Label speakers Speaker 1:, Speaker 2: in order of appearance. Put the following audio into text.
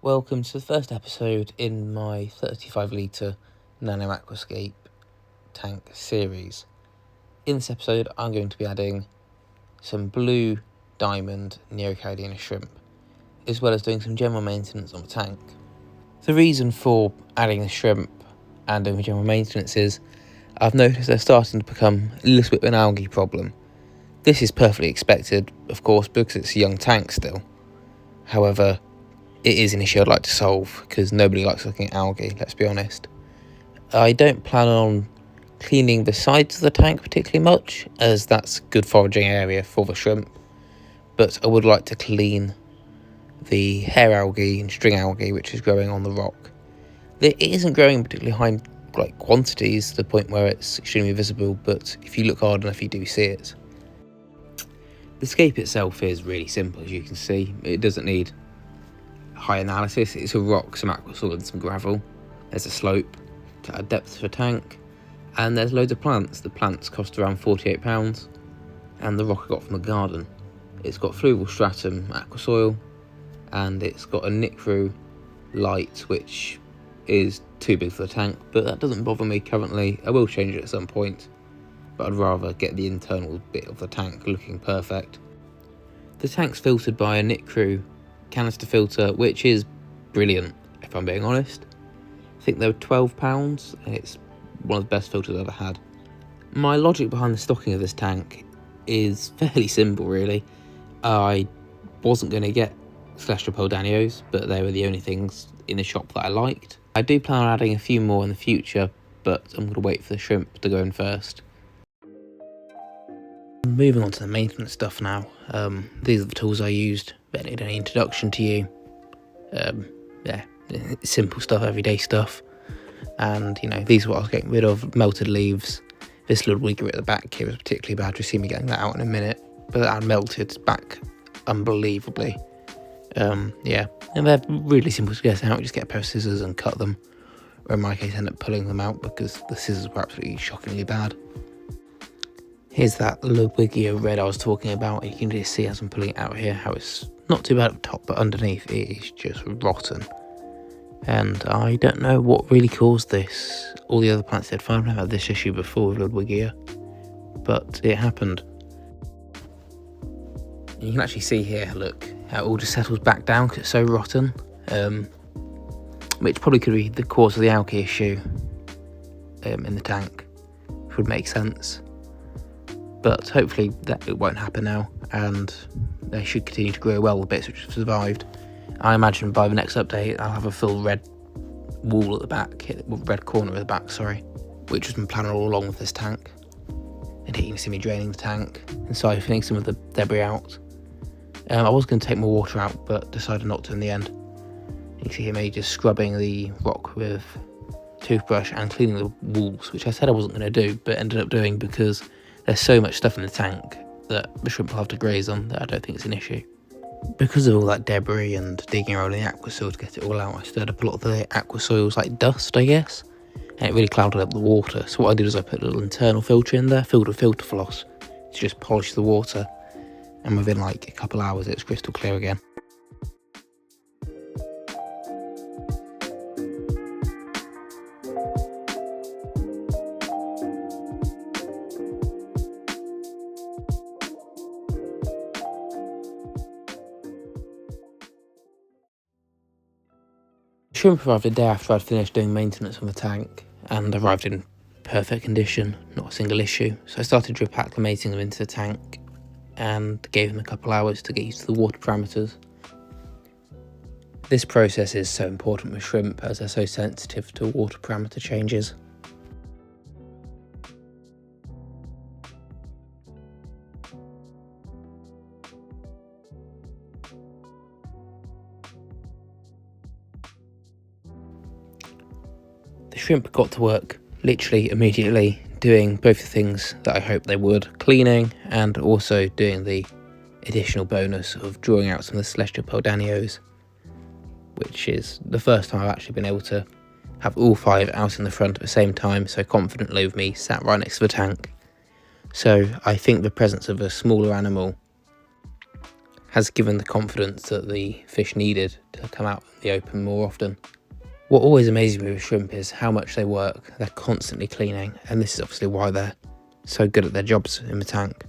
Speaker 1: Welcome to the first episode in my 35 litre Nano Aquascape tank series. In this episode I'm going to be adding some blue diamond Neocaudina shrimp, as well as doing some general maintenance on the tank. The reason for adding the shrimp and doing general maintenance is I've noticed they're starting to become a little bit of an algae problem. This is perfectly expected, of course, because it's a young tank still. However, it is an issue I'd like to solve because nobody likes looking at algae, let's be honest. I don't plan on cleaning the sides of the tank particularly much, as that's a good foraging area for the shrimp, but I would like to clean the hair algae and string algae which is growing on the rock. It isn't growing particularly high quantities to the point where it's extremely visible, but if you look hard enough you do see it. The scape itself is really simple, as you can see. It doesn't need high analysis. It's a rock, some aqua soil and some gravel. There's a slope to add depth to the tank, and there's loads of plants. The plants cost around £48, and the rock I got from the garden. It's got fluvial stratum aqua soil, and it's got a Nicru light which is too big for the tank, but that doesn't bother me currently. I will change it at some point, but I'd rather get the internal bit of the tank looking perfect. The tank's filtered by a Nicru canister filter, which is brilliant if I'm being honest. I think they were £12 and it's one of the best filters I've ever had. My logic behind the stocking of this tank is fairly simple really. I wasn't going to get Celestial Poldanios, but they were the only things in the shop that I liked. I do plan on adding a few more in the future, but I'm going to wait for the shrimp to go in first. Moving on to the maintenance stuff now. These are the tools I used. Don't need any introduction to you. Simple stuff, everyday stuff. And these are what I was getting rid of. Melted leaves. This little wigger at the back here was particularly bad. You'll see me getting that out in a minute, but that melted back unbelievably. And they're really simple to get out. You just get a pair of scissors and cut them, or in my case end up pulling them out because the scissors were absolutely shockingly bad. Here's that Ludwigia red I was talking about. You can just see as I'm pulling it out here how it's not too bad at the top, but underneath it is just rotten. And I don't know what really caused this. All the other plants did fine. I've never had this issue before with Ludwigia, but it happened. And you can actually see here, look, how it all just settles back down because it's so rotten. Which probably could be the cause of the algae issue in the tank, which would make sense. But hopefully that it won't happen now, and they should continue to grow well, the bits which have survived. I imagine by the next update I'll have a full red wall at the back, red corner at the back, sorry, which has been planned all along with this tank. And here you can see me draining the tank and siphoning some of the debris out. I was going to take more water out, but decided not to in the end. You can see here me just scrubbing the rock with toothbrush and cleaning the walls, which I said I wasn't going to do, but ended up doing because there's so much stuff in the tank that the shrimp will have to graze on that I don't think it's an issue. Because of all that debris and digging around in the aqua soil to get it all out, I stirred up a lot of the aqua soils like dust, I guess, and it really clouded up the water. So what I did is I put a little internal filter in there, filled with filter floss, to just polish the water, and within like a couple hours it's crystal clear again. Shrimp arrived a day after I'd finished doing maintenance on the tank, and arrived in perfect condition, not a single issue. So I started drip acclimating them into the tank and gave them a couple hours to get used to the water parameters. This process is so important with shrimp as they're so sensitive to water parameter changes. The shrimp got to work literally immediately, doing both the things that I hoped they would, cleaning and also doing the additional bonus of drawing out some of the Celestial Poldanios, which is the first time I've actually been able to have all 5 out in the front at the same time so confidently with me sat right next to the tank. So I think the presence of a smaller animal has given the confidence that the fish needed to come out in the open more often. What always amazes me with shrimp is how much they work. They're constantly cleaning, and this is obviously why they're so good at their jobs in the tank.